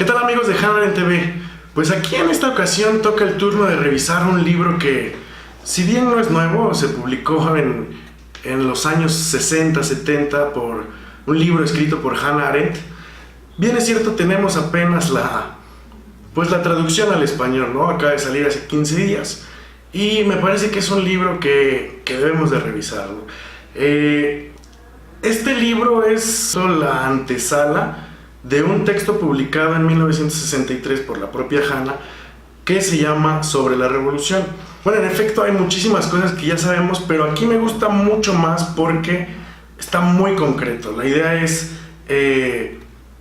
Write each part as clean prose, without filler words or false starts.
¿Qué tal, amigos de Hannah Arendt TV? Pues aquí en esta ocasión toca el turno de revisar un libro que, si bien no es nuevo, se publicó en los años 60, 70 por un libro escrito por Hannah Arendt. Bien es cierto, tenemos apenas la traducción al español, ¿no? Acaba de salir hace 15 días. Y me parece que es un libro que debemos de revisar, ¿no? Este libro es la antesala de un texto publicado en 1963 por la propia Hannah, que se llama Sobre la Revolución. Bueno, en efecto hay muchísimas cosas que ya sabemos, pero aquí me gusta mucho más porque está muy concreto. La idea es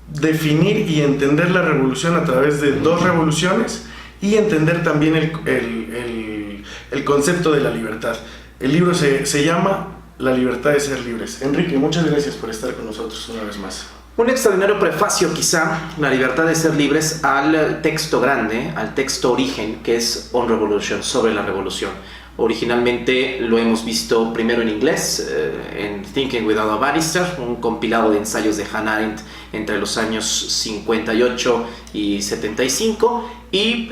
definir y entender la revolución a través de dos revoluciones y entender también el concepto de la libertad. El libro se llama La libertad de ser libres. Enrique, muchas gracias por estar con nosotros una vez más. Un extraordinario prefacio, quizá, La libertad de ser libres, al texto grande, al texto origen, que es On Revolution, sobre la revolución. Originalmente lo hemos visto primero en inglés, en Thinking Without a Barrister, un compilado de ensayos de Hannah Arendt entre los años 58 y 75, y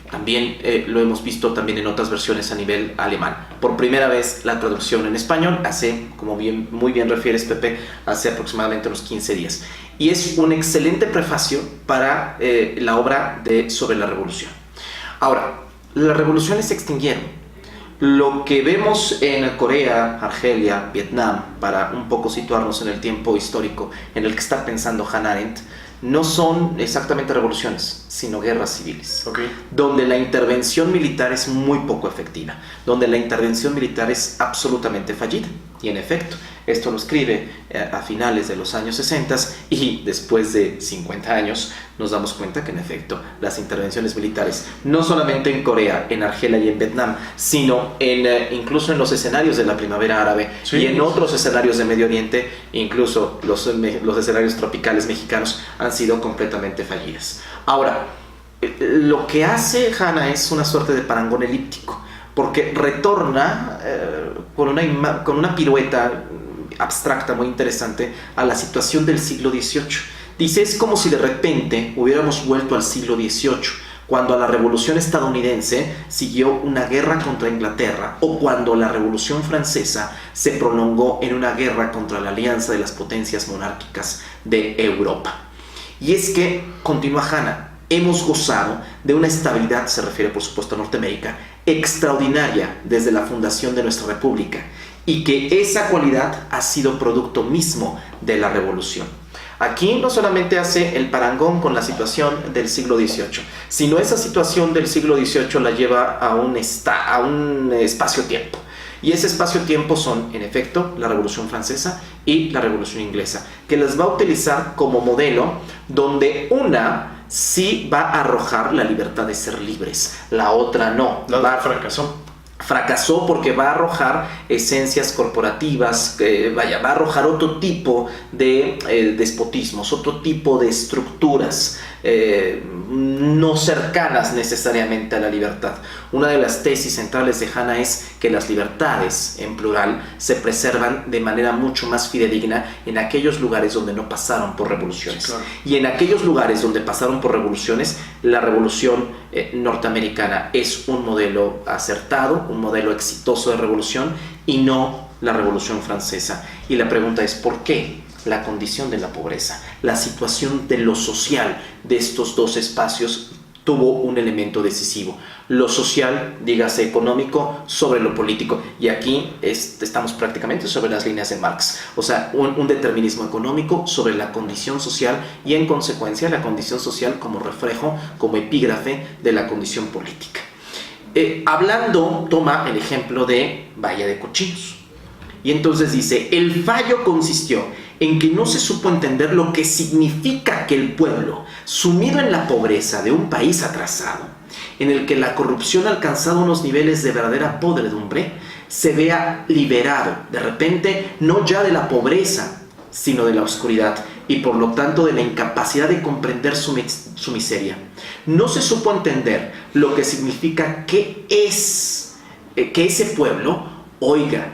también lo hemos visto también en otras versiones a nivel alemán. Por primera vez la traducción en español hace, como muy bien refieres, Pepe, hace aproximadamente unos 15 días. Y es un excelente prefacio para la obra de Sobre la Revolución. Ahora, las revoluciones se extinguieron. Lo que vemos en Corea, Argelia, Vietnam, para un poco situarnos en el tiempo histórico en el que está pensando Hannah Arendt, no son exactamente revoluciones, sino guerras civiles, donde la intervención militar es muy poco efectiva, donde la intervención militar es absolutamente fallida. Y en efecto, esto lo escribe a finales de los años 60 y después de 50 años nos damos cuenta que en efecto las intervenciones militares, no solamente en Corea, en Argelia y en Vietnam, sino incluso en los escenarios de la primavera árabe, sí, y en otros escenarios de Medio Oriente, incluso los escenarios tropicales mexicanos, han sido completamente fallidas. Ahora, lo que hace Hannah es una suerte de parangón elíptico, porque retorna con una pirueta abstracta muy interesante a la situación del siglo XVIII. Dice, es como si de repente hubiéramos vuelto al siglo XVIII, cuando a la Revolución estadounidense siguió una guerra contra Inglaterra, o cuando la Revolución francesa se prolongó en una guerra contra la alianza de las potencias monárquicas de Europa. Y es que, continúa Hannah, hemos gozado de una estabilidad, se refiere por supuesto a Norteamérica, extraordinaria desde la fundación de nuestra república, y que esa cualidad ha sido producto mismo de la revolución. Aquí no solamente hace el parangón con la situación del siglo XVIII, sino esa situación del siglo XVIII la lleva a un espacio-tiempo. Y ese espacio-tiempo son, en efecto, la Revolución Francesa y la Revolución Inglesa, que las va a utilizar como modelo, donde una sí va a arrojar la libertad de ser libres, la otra no. La otra fracasó porque va a arrojar esencias corporativas, va a arrojar otro tipo de despotismos, otro tipo de estructuras no cercanas necesariamente a la libertad. Una de las tesis centrales de Hannah es que las libertades, en plural, se preservan de manera mucho más fidedigna en aquellos lugares donde no pasaron por revoluciones. Sí, claro. Y en aquellos lugares donde pasaron por revoluciones, la revolución norteamericana es un modelo acertado, un modelo exitoso de revolución, y no la Revolución Francesa. Y la pregunta es, ¿por qué? La condición de la pobreza, la situación de lo social de estos dos espacios tuvo un elemento decisivo. Lo social, dígase económico, sobre lo político. Y aquí estamos prácticamente sobre las líneas de Marx. O sea, un determinismo económico sobre la condición social y, en consecuencia, la condición social como reflejo, como epígrafe de la condición política. Hablando, toma el ejemplo de Valle de Cochinos. Y entonces dice, el fallo consistió en que no se supo entender lo que significa que el pueblo, sumido en la pobreza de un país atrasado, en el que la corrupción ha alcanzado unos niveles de verdadera podredumbre, se vea liberado de repente no ya de la pobreza, sino de la oscuridad, y por lo tanto de la incapacidad de comprender su miseria. No se supo entender lo que significa que ese pueblo oiga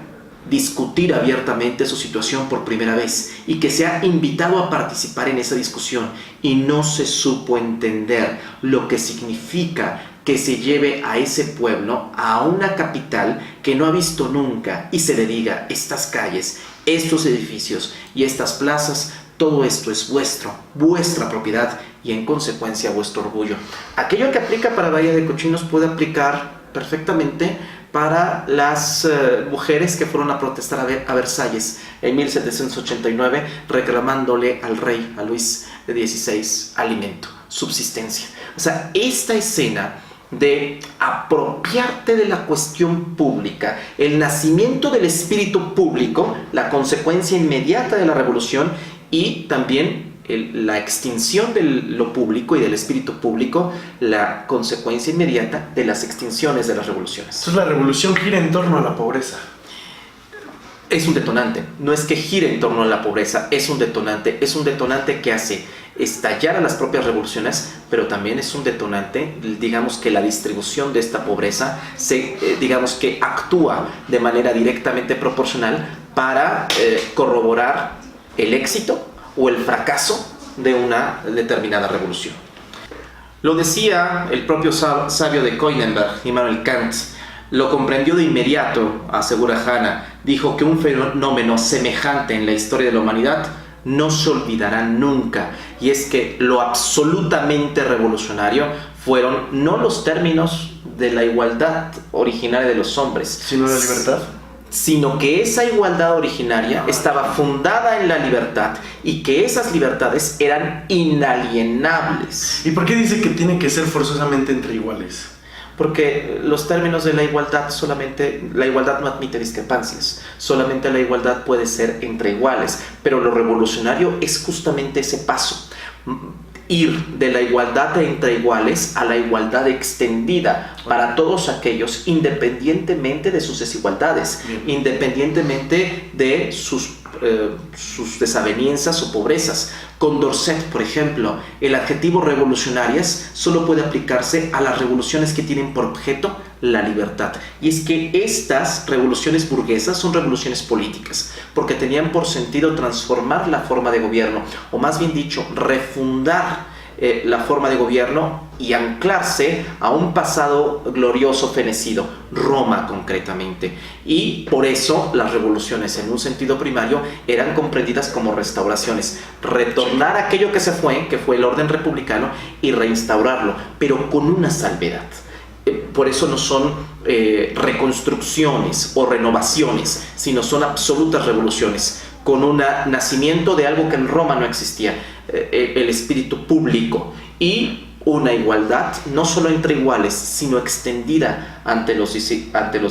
discutir abiertamente su situación por primera vez y que se ha invitado a participar en esa discusión y no se supo entender lo que significa que se lleve a ese pueblo a una capital que no ha visto nunca y se le diga: estas calles, estos edificios y estas plazas, todo esto es vuestra propiedad y en consecuencia vuestro orgullo. Aquello que aplica para Bahía de Cochinos puede aplicar perfectamente para las mujeres que fueron a protestar a Versalles en 1789 reclamándole al rey, a Luis XVI, alimento, subsistencia. O sea, esta escena de apropiarte de la cuestión pública, el nacimiento del espíritu público, la consecuencia inmediata de la revolución y también la extinción de lo público y del espíritu público, la consecuencia inmediata de las extinciones de las revoluciones. Entonces la revolución gira en torno a la pobreza. Es un detonante, no es que gire en torno a la pobreza, es un detonante que hace estallar a las propias revoluciones, pero también es un detonante, digamos que la distribución de esta pobreza digamos que actúa de manera directamente proporcional para corroborar el éxito o el fracaso de una determinada revolución. Lo decía el propio sabio de Koinenberg, Immanuel Kant, lo comprendió de inmediato, asegura Hanna, dijo que un fenómeno semejante en la historia de la humanidad no se olvidará nunca, y es que lo absolutamente revolucionario fueron no los términos de la igualdad originaria de los hombres, sino la libertad, sino que esa igualdad originaria estaba fundada en la libertad y que esas libertades eran inalienables. ¿Y por qué dice que tiene que ser forzosamente entre iguales? Porque los términos de la igualdad la igualdad no admite discrepancias, solamente la igualdad puede ser entre iguales, pero lo revolucionario es justamente ese paso, ir de la igualdad entre iguales a la igualdad extendida para todos aquellos, independientemente de sus desigualdades, independientemente de sus desavenencias o pobrezas. Condorcet, por ejemplo, el adjetivo revolucionarias solo puede aplicarse a las revoluciones que tienen por objeto la libertad. Y es que estas revoluciones burguesas son revoluciones políticas, porque tenían por sentido transformar la forma de gobierno, o más bien dicho, refundar la forma de gobierno y anclarse a un pasado glorioso fenecido, Roma concretamente. Y por eso las revoluciones en un sentido primario eran comprendidas como restauraciones, retornar aquello que se fue, que fue el orden republicano, y reinstaurarlo, pero con una salvedad. Por eso no son reconstrucciones o renovaciones, sino son absolutas revoluciones, con un nacimiento de algo que en Roma no existía, el espíritu público, y una igualdad no solo entre iguales, sino extendida ante los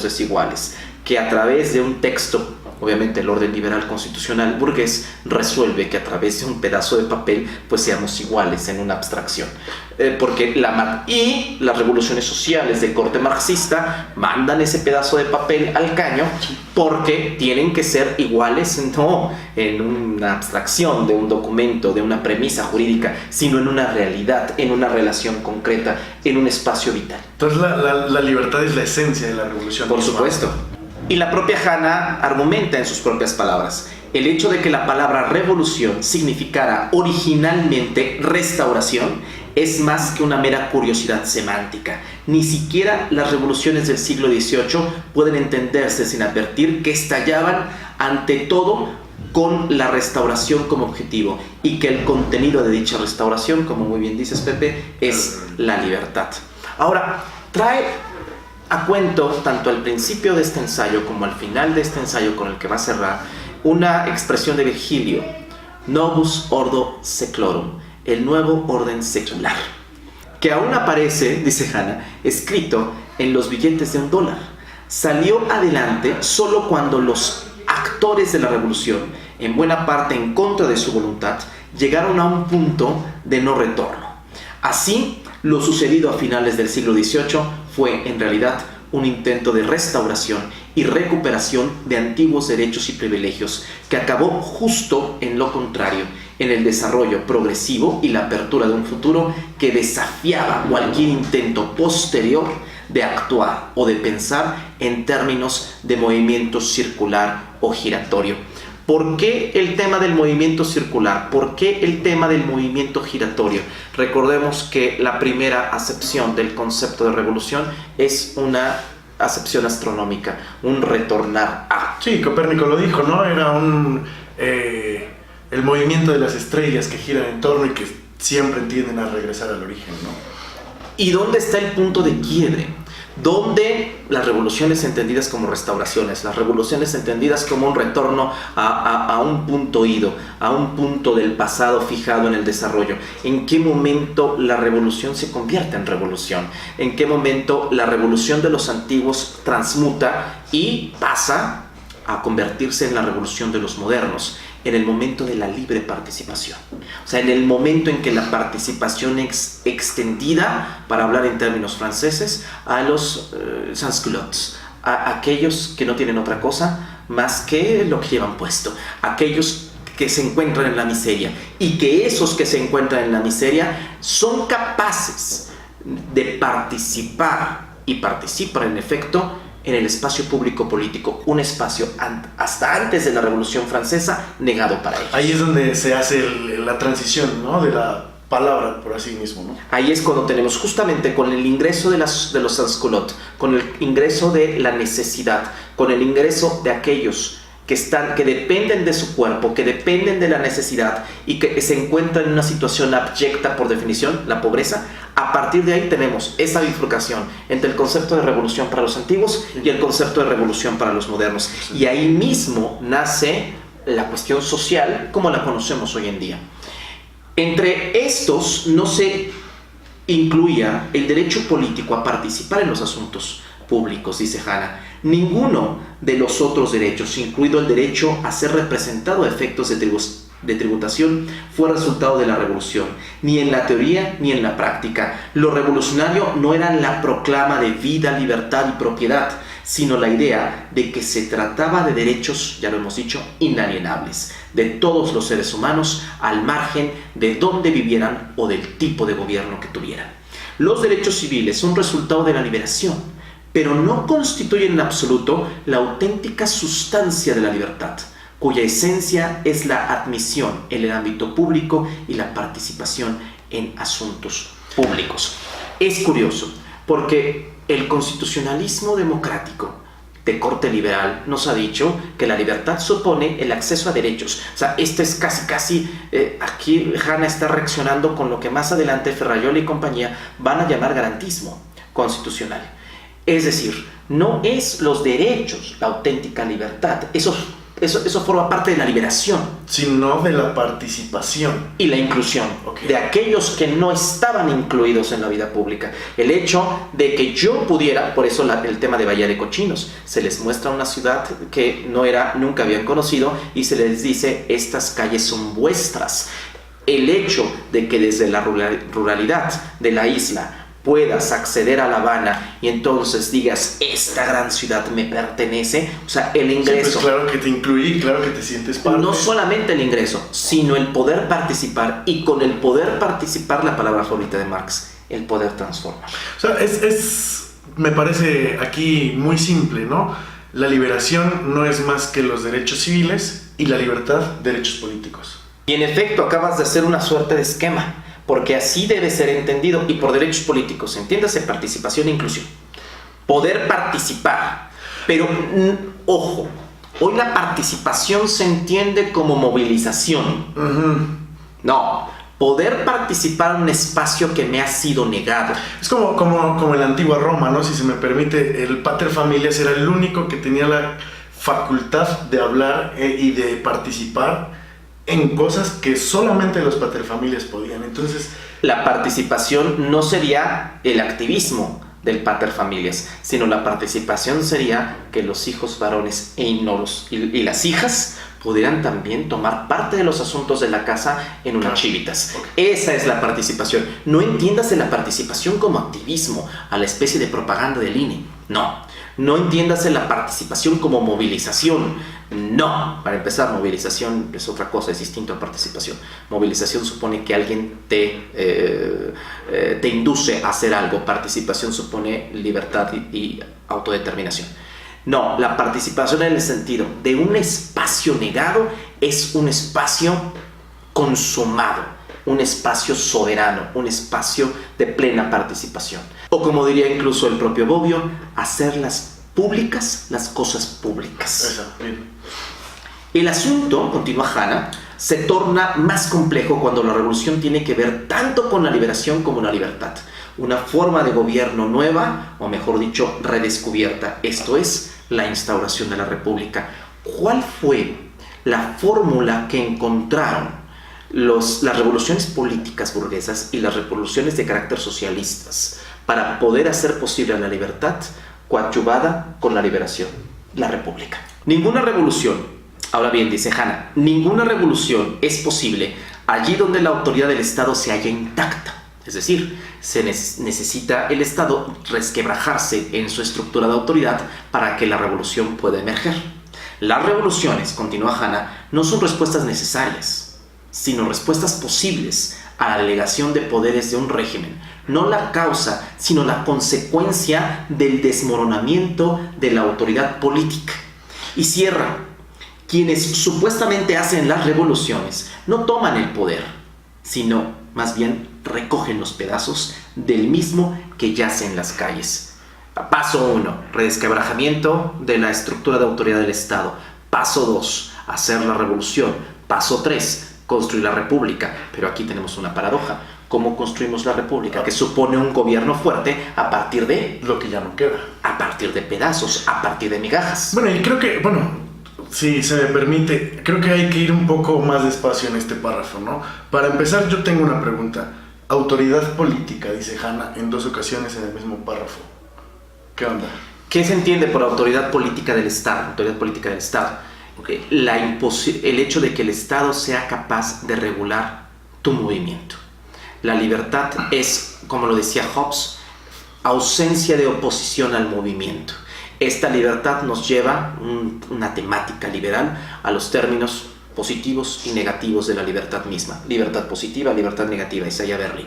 desiguales, que a través de un texto, obviamente el orden liberal constitucional burgués, resuelve que a través de un pedazo de papel pues seamos iguales en una abstracción, porque las revoluciones sociales de corte marxista mandan ese pedazo de papel al caño porque tienen que ser iguales, no en una abstracción de un documento, de una premisa jurídica, sino en una realidad, en una relación concreta, en un espacio vital. Entonces la libertad es la esencia de la revolución. Por supuesto. Y la propia Hanna argumenta en sus propias palabras: el hecho de que la palabra revolución significara originalmente restauración es más que una mera curiosidad semántica. Ni siquiera las revoluciones del siglo XVIII pueden entenderse sin advertir que estallaban ante todo con la restauración como objetivo, y que el contenido de dicha restauración, como muy bien dices, Pepe, es la libertad. Ahora, trae a cuento, tanto al principio de este ensayo como al final de este ensayo con el que va a cerrar, una expresión de Virgilio: Novus ordo seclorum, el nuevo orden secular, que aún aparece, dice Hanna, escrito en los billetes de $1. Salió adelante solo cuando los actores de la revolución, en buena parte en contra de su voluntad, llegaron a un punto de no retorno. Así, lo sucedido a finales del siglo XVIII fue en realidad un intento de restauración y recuperación de antiguos derechos y privilegios, que acabó justo en lo contrario, en el desarrollo progresivo y la apertura de un futuro que desafiaba cualquier intento posterior de actuar o de pensar en términos de movimiento circular o giratorio. ¿Por qué el tema del movimiento circular? ¿Por qué el tema del movimiento giratorio? Recordemos que la primera acepción del concepto de revolución es una acepción astronómica, un retornar a. Sí, Copérnico lo dijo, ¿no? Era el movimiento de las estrellas que giran en torno y que siempre tienden a regresar al origen, ¿no? ¿Y dónde está el punto de quiebre? ¿Dónde las revoluciones entendidas como restauraciones, las revoluciones entendidas como un retorno a un punto ido, a un punto del pasado fijado en el desarrollo? ¿En qué momento la revolución se convierte en revolución? ¿En qué momento la revolución de los antiguos transmuta y pasa a convertirse en la revolución de los modernos? En el momento de la libre participación. O sea, en el momento en que la participación es extendida, para hablar en términos franceses, a los sans-culottes, a aquellos que no tienen otra cosa más que lo que llevan puesto, aquellos que se encuentran en la miseria, y que esos que se encuentran en la miseria son capaces de participar, y participan en efecto, en el espacio público político, un espacio hasta antes de la Revolución Francesa negado para ellos. Ahí es donde se hace la transición, ¿no? De la palabra, por así mismo, ¿no? Ahí es cuando tenemos justamente con el ingreso de los sans-culottes, con el ingreso de la necesidad, con el ingreso de aquellos que dependen de su cuerpo, que dependen de la necesidad y que se encuentran en una situación abyecta por definición, la pobreza. A partir de ahí tenemos esa bifurcación entre el concepto de revolución para los antiguos y el concepto de revolución para los modernos. Y ahí mismo nace la cuestión social como la conocemos hoy en día. Entre estos no se incluía el derecho político a participar en los asuntos públicos, dice Hanna. Ninguno de los otros derechos, incluido el derecho a ser representado a efectos de tributación, fue resultado de la revolución, ni en la teoría ni en la práctica. Lo revolucionario no era la proclama de vida, libertad y propiedad, sino la idea de que se trataba de derechos, ya lo hemos dicho, inalienables, de todos los seres humanos, al margen de dónde vivieran o del tipo de gobierno que tuvieran. Los derechos civiles son resultado de la liberación, pero no constituyen en absoluto la auténtica sustancia de la libertad, cuya esencia es la admisión en el ámbito público y la participación en asuntos públicos. Es curioso, porque el constitucionalismo democrático de corte liberal nos ha dicho que la libertad supone el acceso a derechos. O sea, este es casi aquí Hanna está reaccionando con lo que más adelante Ferrajoli y compañía van a llamar garantismo constitucional. Es decir, no es los derechos la auténtica libertad, eso forma parte de la liberación. Sino de la participación. Y la inclusión, de aquellos que no estaban incluidos en la vida pública. El hecho de que yo pudiera, por eso el tema de Bahía de Cochinos, se les muestra una ciudad que nunca habían conocido y se les dice, estas calles son vuestras. El hecho de que desde la ruralidad de la isla puedas acceder a La Habana y entonces digas, esta gran ciudad me pertenece, o sea, el ingreso. Sí, pues claro que te incluye, claro que te sientes parte. No solamente el ingreso, sino el poder participar, y con el poder participar, la palabra favorita de Marx, el poder transforma. O sea, me parece aquí muy simple, ¿no? La liberación no es más que los derechos civiles y la libertad, derechos políticos. Y en efecto, acabas de hacer una suerte de esquema, porque así debe ser entendido, y por derechos políticos, entiéndase participación e inclusión. Poder participar, pero ojo, hoy la participación se entiende como movilización. No, poder participar en un espacio que me ha sido negado. Es como en la antigua Roma, ¿no? Si se me permite, el pater familias era el único que tenía la facultad de hablar y de participar en cosas que solamente los paterfamilias podían. Entonces, la participación no sería el activismo del paterfamilias, sino la participación sería que los hijos varones y las hijas pudieran también tomar parte de los asuntos de la casa en unas chivitas. Esa es la participación. No entiendas la participación como activismo, a la especie de propaganda del INE. No. No entiéndase la participación como movilización. No, para empezar, movilización es otra cosa, es distinto a participación. Movilización supone que alguien te induce a hacer algo. Participación supone libertad y autodeterminación. No, la participación en el sentido de un espacio negado es un espacio consumado, un espacio soberano, un espacio de plena participación. O como diría incluso el propio Bobbio, hacerlas públicas las cosas públicas. Eso, bien. El asunto, continúa Hanna, se torna más complejo cuando la revolución tiene que ver tanto con la liberación como la libertad. Una forma de gobierno nueva, o mejor dicho, redescubierta. Esto es la instauración de la República. ¿Cuál fue la fórmula que encontraron las revoluciones políticas burguesas y las revoluciones de carácter socialistas para poder hacer posible la libertad coadyuvada con la liberación? La República. Ninguna revolución, ahora bien, dice Hanna, ninguna revolución es posible allí donde la autoridad del Estado se halla intacta. Es decir, se necesita el Estado resquebrajarse en su estructura de autoridad para que la revolución pueda emerger. Las revoluciones, continúa Hanna, no son respuestas necesarias, sino respuestas posibles a la delegación de poderes de un régimen. No la causa, sino la consecuencia del desmoronamiento de la autoridad política. Y cierra, quienes supuestamente hacen las revoluciones no toman el poder, sino más bien recogen los pedazos del mismo que yace en las calles. Paso 1, redesquebrajamiento de la estructura de autoridad del Estado. Paso 2, hacer la revolución. Paso 3, construir la república. Pero aquí tenemos una paradoja. ¿Cómo construimos la república? Que supone un gobierno fuerte a partir de... Lo que ya no queda. A partir de pedazos, a partir de migajas. Bueno, y creo que, si se me permite, creo que hay que ir un poco más despacio en este párrafo, ¿no? Para empezar, yo tengo una pregunta. Autoridad política, dice Hanna en 2 ocasiones en el mismo párrafo. ¿Qué onda? ¿Qué se entiende por autoridad política del Estado? Autoridad política del Estado. Okay. El hecho de que el Estado sea capaz de regular tu movimiento. La libertad es, como lo decía Hobbes, ausencia de oposición al movimiento. Esta libertad nos lleva, una temática liberal, a los términos positivos y negativos de la libertad misma. Libertad positiva, libertad negativa, Isaiah Berlin.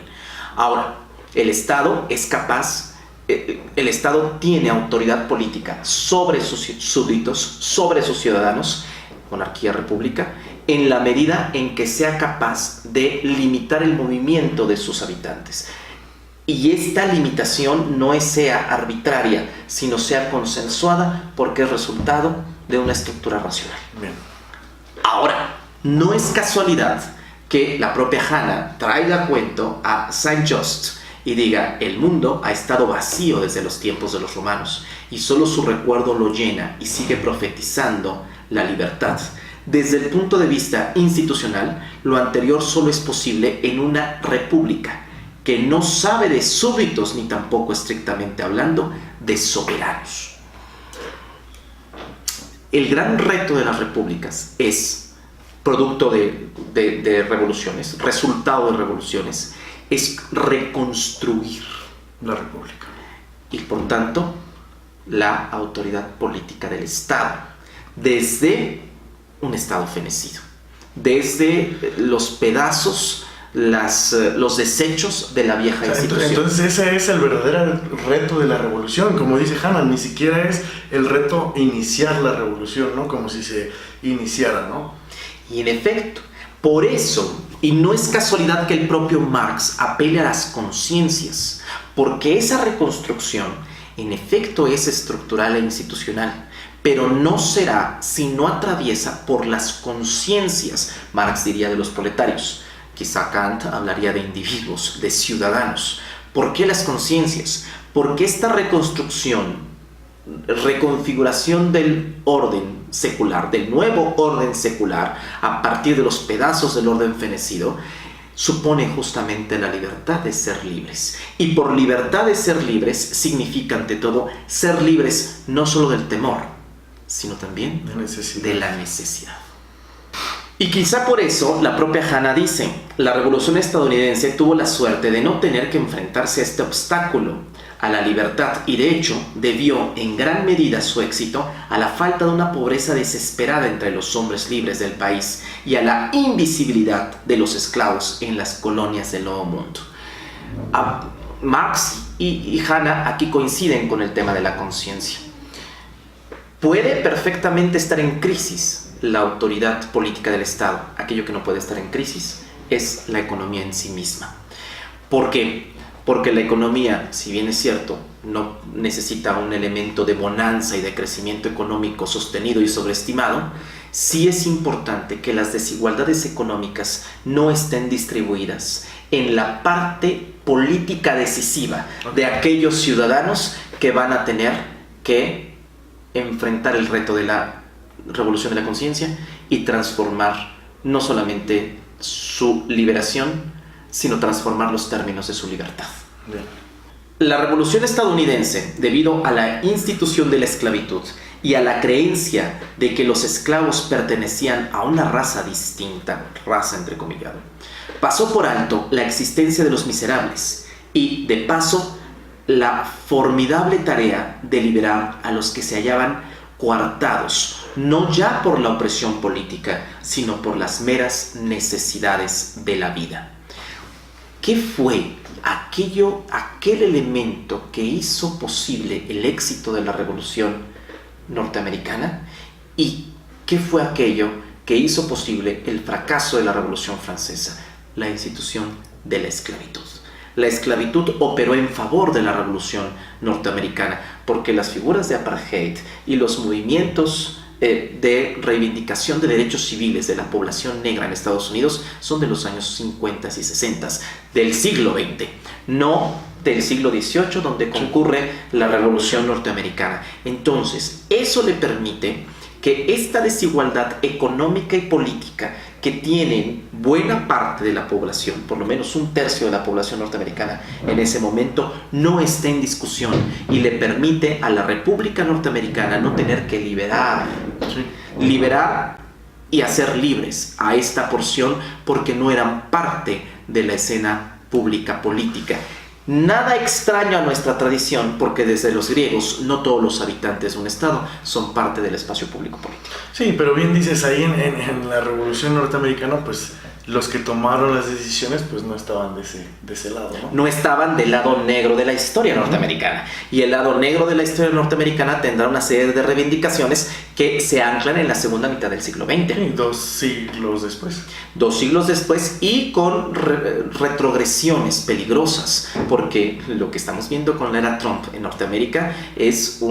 Ahora, el Estado es capaz, el Estado tiene autoridad política sobre sus súbditos, sobre sus ciudadanos, monarquía, república, en la medida en que sea capaz de limitar el movimiento de sus habitantes. Y esta limitación no sea arbitraria, sino sea consensuada porque es resultado de una estructura racional. Bien. Ahora, no es casualidad que la propia Hanna traiga a cuento a Saint-Just y diga: el mundo ha estado vacío desde los tiempos de los romanos y solo su recuerdo lo llena, y sigue profetizando la libertad. Desde el punto de vista institucional, lo anterior solo es posible en una república que no sabe de súbditos ni tampoco, estrictamente hablando, de soberanos. El gran reto de las repúblicas es producto de revoluciones, resultado de revoluciones, es reconstruir la república y por tanto la autoridad política del Estado desde un Estado fenecido, desde los pedazos, los desechos de la vieja institución. Entonces ese es el verdadero reto de la revolución, como dice Hanna, ni siquiera es el reto iniciar la revolución, ¿no? Como si se iniciara, ¿no? Y en efecto, por eso, y no es casualidad que el propio Marx apele a las conciencias, porque esa reconstrucción en efecto es estructural e institucional, pero no será si no atraviesa por las conciencias, Marx diría de los proletarios. Quizá Kant hablaría de individuos, de ciudadanos. ¿Por qué las conciencias? Porque esta reconfiguración del orden secular, del nuevo orden secular, a partir de los pedazos del orden fenecido, supone justamente la libertad de ser libres. Y por libertad de ser libres significa, ante todo, ser libres no solo del temor, sino también de la necesidad. Y quizá por eso la propia Hanna dice: la revolución estadounidense tuvo la suerte de no tener que enfrentarse a este obstáculo a la libertad y de hecho debió en gran medida su éxito a la falta de una pobreza desesperada entre los hombres libres del país y a la invisibilidad de los esclavos en las colonias del Nuevo Mundo. Marx y Hanna aquí coinciden con el tema de la conciencia. Puede perfectamente estar en crisis la autoridad política del Estado. Aquello que no puede estar en crisis es la economía en sí misma. ¿Por qué? Porque la economía, si bien es cierto, no necesita un elemento de bonanza y de crecimiento económico sostenido y sobreestimado, sí es importante que las desigualdades económicas no estén distribuidas en la parte política decisiva de aquellos ciudadanos que van a tener que enfrentar el reto de la revolución de la conciencia y transformar no solamente su liberación, sino transformar los términos de su libertad. Bien. La revolución estadounidense, debido a la institución de la esclavitud y a la creencia de que los esclavos pertenecían a una raza distinta, raza entrecomillado, pasó por alto la existencia de los miserables y, de paso, la formidable tarea de liberar a los que se hallaban coartados, no ya por la opresión política, sino por las meras necesidades de la vida. ¿Qué fue aquel elemento que hizo posible el éxito de la Revolución norteamericana? ¿Y qué fue aquello que hizo posible el fracaso de la Revolución francesa? La institución de la esclavitud. La esclavitud operó en favor de la Revolución norteamericana, porque las figuras de apartheid y los movimientos de reivindicación de derechos civiles de la población negra en Estados Unidos son de los años 50 y 60 del siglo XX, no del siglo XVIII, donde concurre la Revolución norteamericana. Entonces, eso le permite que esta desigualdad económica y política que tienen buena parte de la población, por lo menos un tercio de la población norteamericana en ese momento, no esté en discusión y le permite a la República Norteamericana no tener que liberar y hacer libres a esta porción porque no eran parte de la escena pública política. Nada extraño a nuestra tradición, porque desde los griegos no todos los habitantes de un estado son parte del espacio público político. Sí, pero bien dices, ahí en la Revolución Norteamericana, pues los que tomaron las decisiones pues no estaban de ese lado, ¿no? No estaban del lado negro de la historia norteamericana. Y el lado negro de la historia norteamericana tendrá una serie de reivindicaciones que se anclan en la segunda mitad del siglo XX. Sí, 2 siglos después. 2 siglos después, y con retrogresiones peligrosas, porque lo que estamos viendo con la era Trump en Norteamérica es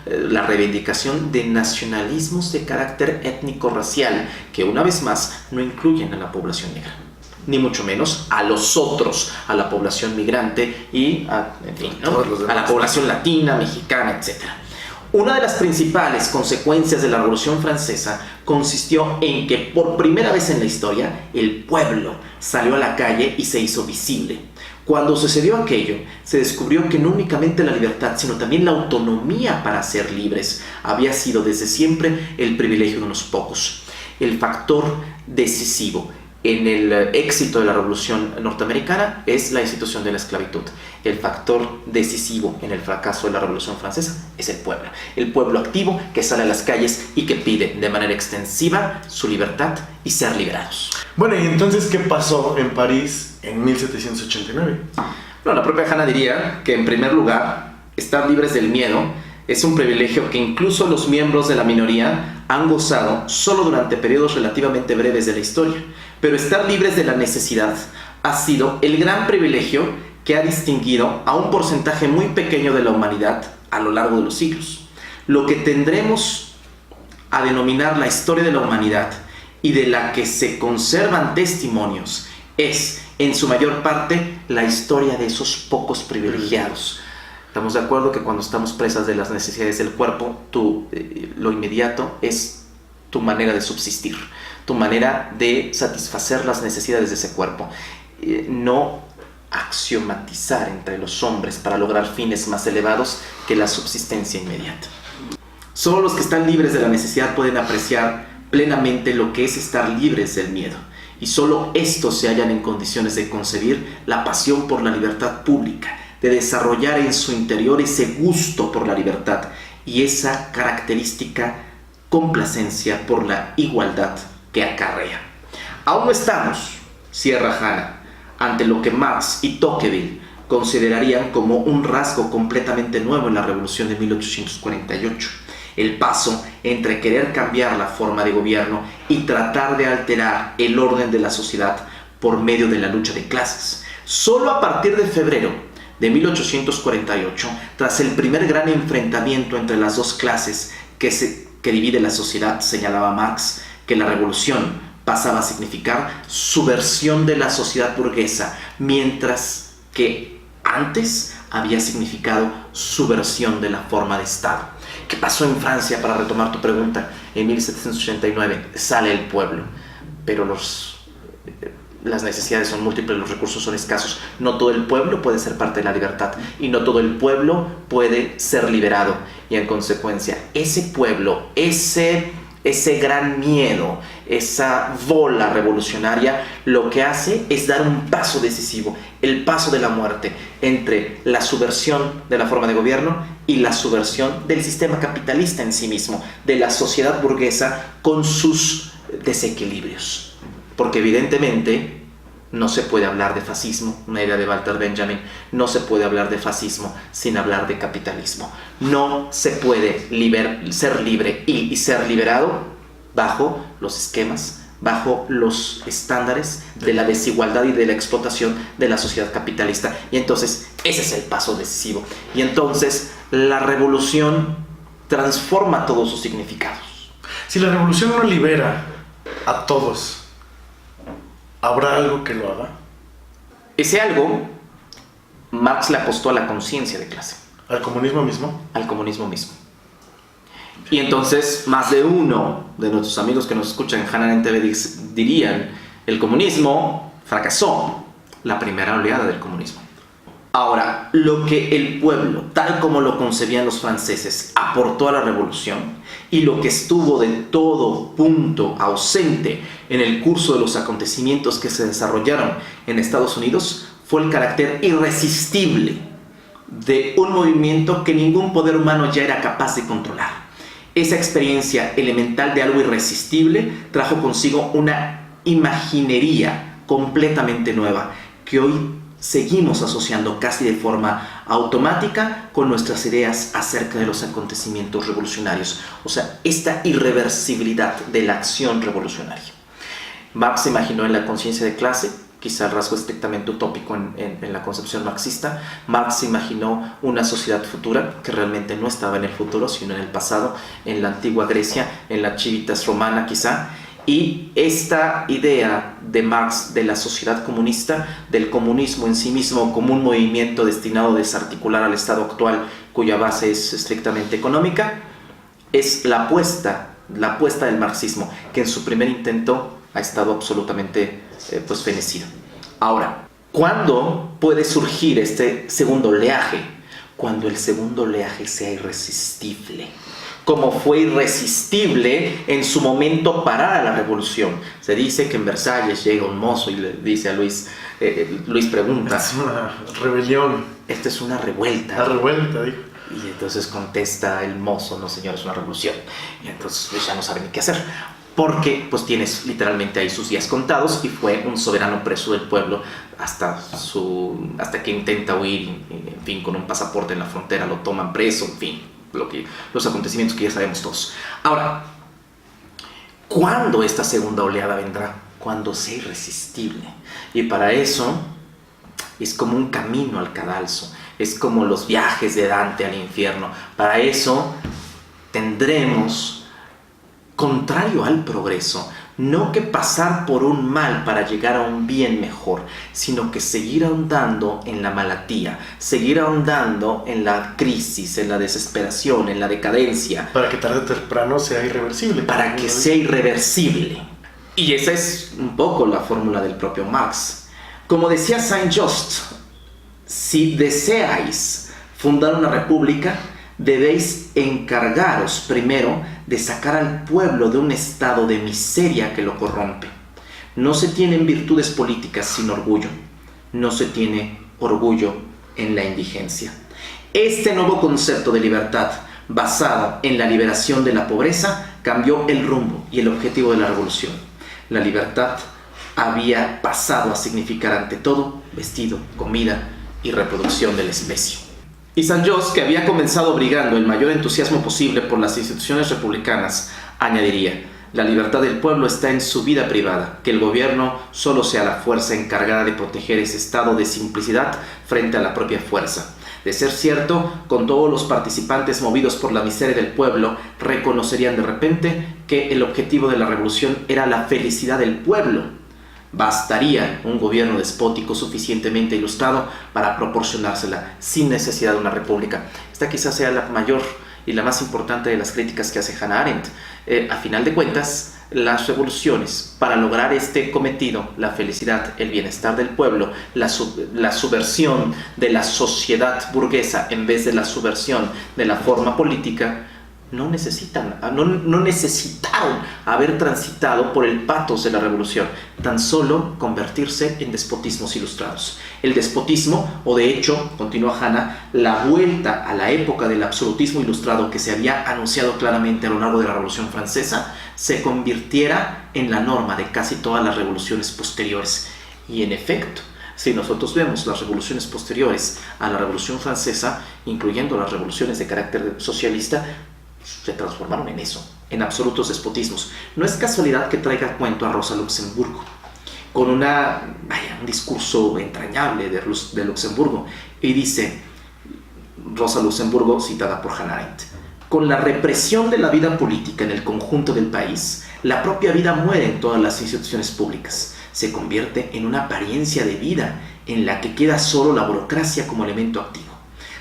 la reivindicación de nacionalismos de carácter étnico-racial que una vez más no incluyen a la población negra, ni mucho menos a los otros, a la población migrante y a la población latina, mexicana, etc. Una de las principales consecuencias de la Revolución Francesa consistió en que por primera vez en la historia el pueblo salió a la calle y se hizo visible. Cuando sucedió aquello, se descubrió que no únicamente la libertad, sino también la autonomía para ser libres había sido desde siempre el privilegio de unos pocos. El factor decisivo en el éxito de la Revolución norteamericana es la institución de la esclavitud. El factor decisivo en el fracaso de la Revolución Francesa es el pueblo activo que sale a las calles y que pide de manera extensiva su libertad y ser liberados. Bueno, y entonces, ¿qué pasó en París en 1789? Bueno, la propia Hanna diría que, en primer lugar, estar libres del miedo es un privilegio que incluso los miembros de la minoría han gozado solo durante periodos relativamente breves de la historia. Pero estar libres de la necesidad ha sido el gran privilegio que ha distinguido a un porcentaje muy pequeño de la humanidad a lo largo de los siglos. Lo que tendremos a denominar la historia de la humanidad y de la que se conservan testimonios es, en su mayor parte, la historia de esos pocos privilegiados. Estamos de acuerdo que cuando estamos presas de las necesidades del cuerpo, lo inmediato es tu manera de subsistir, tu manera de satisfacer las necesidades de ese cuerpo. No axiomatizar entre los hombres para lograr fines más elevados que la subsistencia inmediata. Solo los que están libres de la necesidad pueden apreciar plenamente lo que es estar libres del miedo, y solo estos se hallan en condiciones de concebir la pasión por la libertad pública, de desarrollar en su interior ese gusto por la libertad y esa característica complacencia por la igualdad que acarrea. Aún no estamos, cierra Hanna, ante lo que Marx y Tocqueville considerarían como un rasgo completamente nuevo en la Revolución de 1848. El paso entre querer cambiar la forma de gobierno y tratar de alterar el orden de la sociedad por medio de la lucha de clases. Solo a partir de febrero de 1848, tras el primer gran enfrentamiento entre las dos clases que divide la sociedad, señalaba Marx que la revolución pasaba a significar subversión de la sociedad burguesa, mientras que antes había significado subversión de la forma de Estado. ¿Qué pasó en Francia? Para retomar tu pregunta, en 1789 sale el pueblo, pero las necesidades son múltiples, los recursos son escasos. No todo el pueblo puede ser parte de la libertad y no todo el pueblo puede ser liberado. Y en consecuencia, ese pueblo, ese gran miedo, esa bola revolucionaria, lo que hace es dar un paso decisivo, el paso de la muerte entre la subversión de la forma de gobierno y la subversión del sistema capitalista en sí mismo, de la sociedad burguesa con sus desequilibrios. Porque evidentemente no se puede hablar de fascismo, una idea de Walter Benjamin, no se puede hablar de fascismo sin hablar de capitalismo. No se puede ser libre y ser liberado bajo los esquemas, bajo los estándares de la desigualdad y de la explotación de la sociedad capitalista. Y entonces ese es el paso decisivo. Y entonces la revolución transforma todos sus significados. Si la revolución no libera a todos, ¿habrá algo que lo haga? Ese algo, Marx le apostó a la conciencia de clase. ¿Al comunismo mismo? Al comunismo mismo. Y entonces, más de uno de nuestros amigos que nos escuchan en Hannah TV dirían, el comunismo fracasó, la primera oleada del comunismo. Ahora, lo que el pueblo, tal como lo concebían los franceses, aportó a la revolución y lo que estuvo de todo punto ausente en el curso de los acontecimientos que se desarrollaron en Estados Unidos fue el carácter irresistible de un movimiento que ningún poder humano ya era capaz de controlar. Esa experiencia elemental de algo irresistible trajo consigo una imaginería completamente nueva que hoy seguimos asociando casi de forma automática con nuestras ideas acerca de los acontecimientos revolucionarios. O sea, esta irreversibilidad de la acción revolucionaria. Marx se imaginó en la conciencia de clase, quizá el rasgo estrictamente utópico en la concepción marxista. Marx se imaginó una sociedad futura que realmente no estaba en el futuro, sino en el pasado, en la antigua Grecia, en la Civitas Romana quizá. Y esta idea de Marx de la sociedad comunista, del comunismo en sí mismo como un movimiento destinado a desarticular al Estado actual, cuya base es estrictamente económica, es la apuesta del marxismo, que en su primer intento ha estado absolutamente fenecido. Ahora, ¿cuándo puede surgir este segundo oleaje? Cuando el segundo oleaje sea irresistible, como fue irresistible en su momento parar a la revolución. Se dice que en Versalles llega un mozo y le dice a Luis, Luis pregunta, es una rebelión. Esta es una revuelta. La revuelta, dijo. Y entonces contesta el mozo, no señor, es una revolución. Y entonces Luis ya no sabe ni qué hacer, porque pues tienes literalmente ahí sus días contados y fue un soberano preso del pueblo hasta que intenta huir, en fin, con un pasaporte en la frontera lo toman preso, en fin, los acontecimientos que ya sabemos todos. Ahora, ¿cuándo esta segunda oleada vendrá? Cuando sea irresistible. Y para eso es como un camino al cadalso, es como los viajes de Dante al infierno. Para eso tendremos, contrario al progreso, no que pasar por un mal para llegar a un bien mejor, sino que seguir ahondando en la malatía, seguir ahondando en la crisis, en la desesperación, en la decadencia. Para que tarde o temprano sea irreversible. Para que sea irreversible. Y esa es un poco la fórmula del propio Marx. Como decía Saint-Just, si deseáis fundar una república, debéis encargaros primero de sacar al pueblo de un estado de miseria que lo corrompe. No se tienen virtudes políticas sin orgullo. No se tiene orgullo en la indigencia. Este nuevo concepto de libertad, basado en la liberación de la pobreza, cambió el rumbo y el objetivo de la revolución. La libertad había pasado a significar ante todo vestido, comida y reproducción de la especie. Y San Jos, que había comenzado brigando el mayor entusiasmo posible por las instituciones republicanas, añadiría: la libertad del pueblo está en su vida privada, que el gobierno solo sea la fuerza encargada de proteger ese estado de simplicidad frente a la propia fuerza. De ser cierto, con todos los participantes movidos por la miseria del pueblo, reconocerían de repente que el objetivo de la revolución era la felicidad del pueblo. Bastaría un gobierno despótico suficientemente ilustrado para proporcionársela sin necesidad de una república. Esta quizás sea la mayor y la más importante de las críticas que hace Hannah Arendt. A final de cuentas, las revoluciones, para lograr este cometido, la felicidad, el bienestar del pueblo, la subversión de la sociedad burguesa en vez de la subversión de la forma política, no necesitaron haber transitado por el pathos de la revolución, tan solo convertirse en despotismos ilustrados. El despotismo, o de hecho, continúa Hannah, la vuelta a la época del absolutismo ilustrado que se había anunciado claramente a lo largo de la Revolución Francesa, se convirtiera en la norma de casi todas las revoluciones posteriores. Y en efecto, si nosotros vemos las revoluciones posteriores a la Revolución Francesa, incluyendo las revoluciones de carácter socialista, se transformaron en eso, en absolutos despotismos. No es casualidad que traiga a cuento a Rosa Luxemburgo, con un discurso entrañable de Luxemburgo, y dice Rosa Luxemburgo, citada por Hannah Arendt: con la represión de la vida política en el conjunto del país, la propia vida muere en todas las instituciones públicas, se convierte en una apariencia de vida en la que queda solo la burocracia como elemento activo.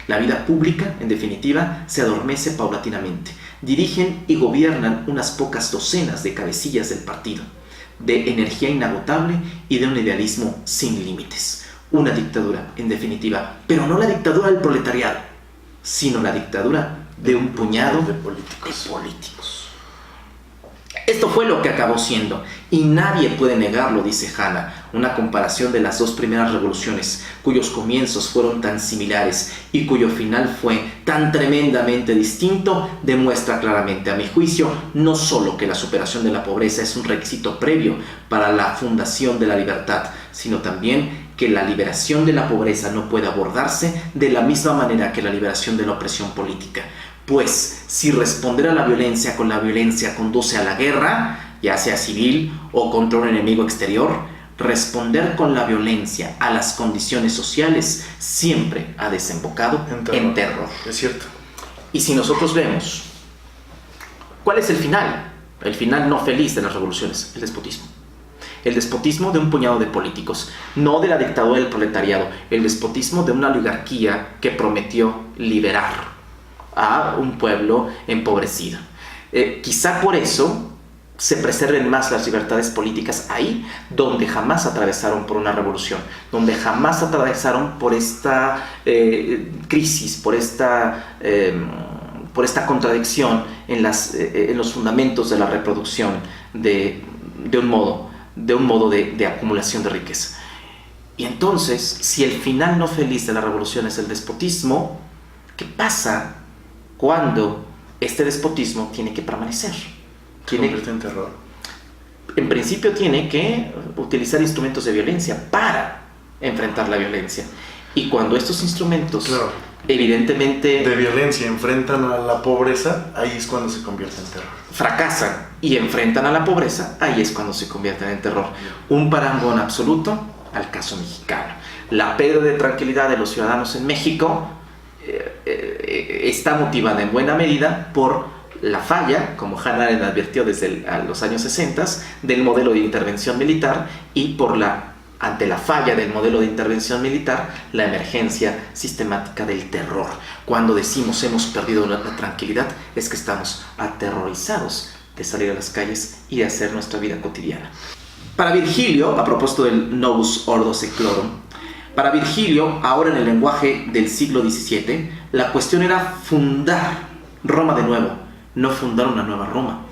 La vida pública, en definitiva, se adormece paulatinamente. Dirigen y gobiernan unas pocas docenas de cabecillas del partido, de energía inagotable y de un idealismo sin límites. Una dictadura, en definitiva, pero no la dictadura del proletariado, sino la dictadura de un puñado de políticos. Esto fue lo que acabó siendo, y nadie puede negarlo, dice Hannah. Una comparación de las dos primeras revoluciones, cuyos comienzos fueron tan similares y cuyo final fue tan tremendamente distinto, demuestra claramente, a mi juicio, no solo que la superación de la pobreza es un requisito previo para la fundación de la libertad, sino también que la liberación de la pobreza no puede abordarse de la misma manera que la liberación de la opresión política. Pues si responder a la violencia con la violencia conduce a la guerra, ya sea civil o contra un enemigo exterior, responder con la violencia a las condiciones sociales siempre ha desembocado en terror. Es cierto. Y si nosotros vemos, ¿cuál es el final no feliz de las revoluciones? El despotismo. El despotismo de un puñado de políticos, no de la dictadura del proletariado, el despotismo de una oligarquía que prometió liberar a un pueblo empobrecido. Quizá por eso se preserven más las libertades políticas ahí, donde jamás atravesaron por una revolución, donde jamás atravesaron por esta crisis, por esta contradicción en los fundamentos de la reproducción de un modo de acumulación de riqueza. Y entonces, si el final no feliz de la revolución es el despotismo, ¿qué pasa cuando este despotismo tiene que permanecer? ¿Se convierte en terror? En principio tiene que utilizar instrumentos de violencia para enfrentar la violencia. Y cuando estos instrumentos, claro, evidentemente de violencia enfrentan a la pobreza, ahí es cuando se convierte en terror. Fracasan y enfrentan a la pobreza, ahí es cuando se convierten en terror. Un parangón absoluto al caso mexicano. La pérdida de tranquilidad de los ciudadanos en México está motivada en buena medida por la falla, como Hannah Arendt advirtió desde los años 60, del modelo de intervención militar, y ante la falla del modelo de intervención militar, la emergencia sistemática del terror. Cuando decimos hemos perdido la tranquilidad, es que estamos aterrorizados de salir a las calles y de hacer nuestra vida cotidiana. Para Virgilio, a propósito del Novus Ordo Seclorum, para Virgilio, ahora en el lenguaje del siglo XVII, la cuestión era fundar Roma de nuevo, no fundar una nueva Roma.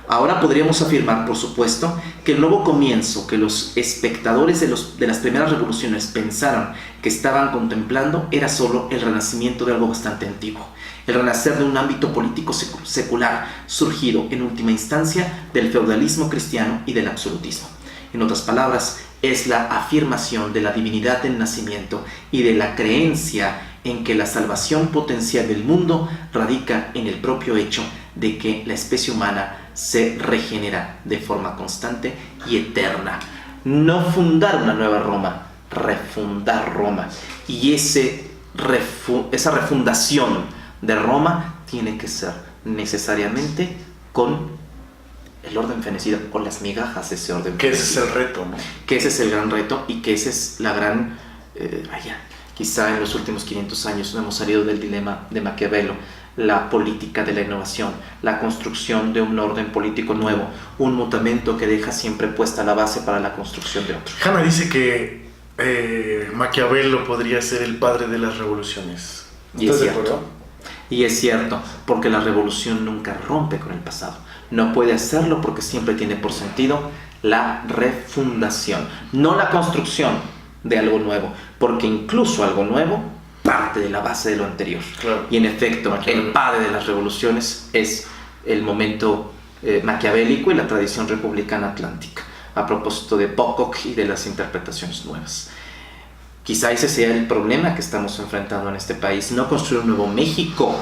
Ahora podríamos afirmar, por supuesto, que el nuevo comienzo que los espectadores de las primeras revoluciones pensaron que estaban contemplando era solo el renacimiento de algo bastante antiguo, el renacer de un ámbito político secular, surgido en última instancia del feudalismo cristiano y del absolutismo. En otras palabras, es la afirmación de la divinidad del nacimiento y de la creencia en que la salvación potencial del mundo radica en el propio hecho de que la especie humana se regenera de forma constante y eterna. No fundar una nueva Roma, refundar Roma. Y esa refundación de Roma tiene que ser necesariamente con el orden fenecido, con las migajas de ese orden Que fenecido. ese es el reto, ¿no? Que ese es el gran reto y que esa es la gran... quizá en los últimos 500 años no hemos salido del dilema de Maquiavelo, la política de la innovación, la construcción de un orden político nuevo, un mutamento que deja siempre puesta la base para la construcción de otro. Hanna dice que Maquiavelo podría ser el padre de las revoluciones. Y es ¿Estás de cierto. acuerdo? Y es cierto, porque la revolución nunca rompe con el pasado. No puede hacerlo porque siempre tiene por sentido la refundación, no la construcción de algo nuevo, porque incluso algo nuevo parte de la base de lo anterior. Claro. Y en efecto, Maquiavelo. el padre de las revoluciones es el momento maquiavélico y la tradición republicana atlántica, a propósito de Pocock y de las interpretaciones nuevas. Quizá ese sea el problema que estamos enfrentando en este país, no construir un nuevo México,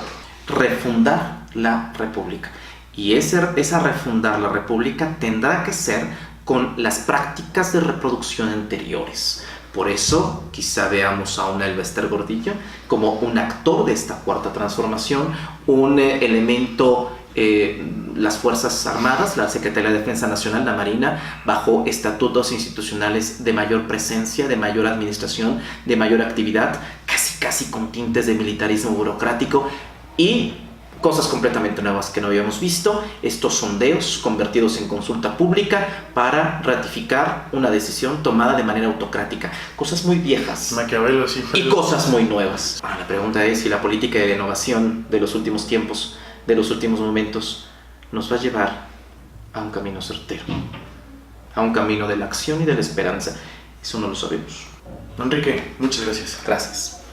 refundar la república. Y esa refundar la república tendrá que ser con las prácticas de reproducción anteriores. Por eso quizá veamos a un Elbester Gordillo como un actor de esta cuarta transformación, un elemento, las Fuerzas Armadas, la Secretaría de Defensa Nacional, la Marina, bajo estatutos institucionales de mayor presencia, de mayor administración, de mayor actividad, casi con tintes de militarismo burocrático y cosas completamente nuevas que no habíamos visto, estos sondeos convertidos en consulta pública para ratificar una decisión tomada de manera autocrática. Cosas muy viejas Maquiavelo sí fue y cosas muy nuevas. Ahora, la pregunta es si la política de innovación de los últimos tiempos, de los últimos momentos, nos va a llevar a un camino certero, a un camino de la acción y de la esperanza. Eso no lo sabemos. Enrique, muchas gracias. Gracias.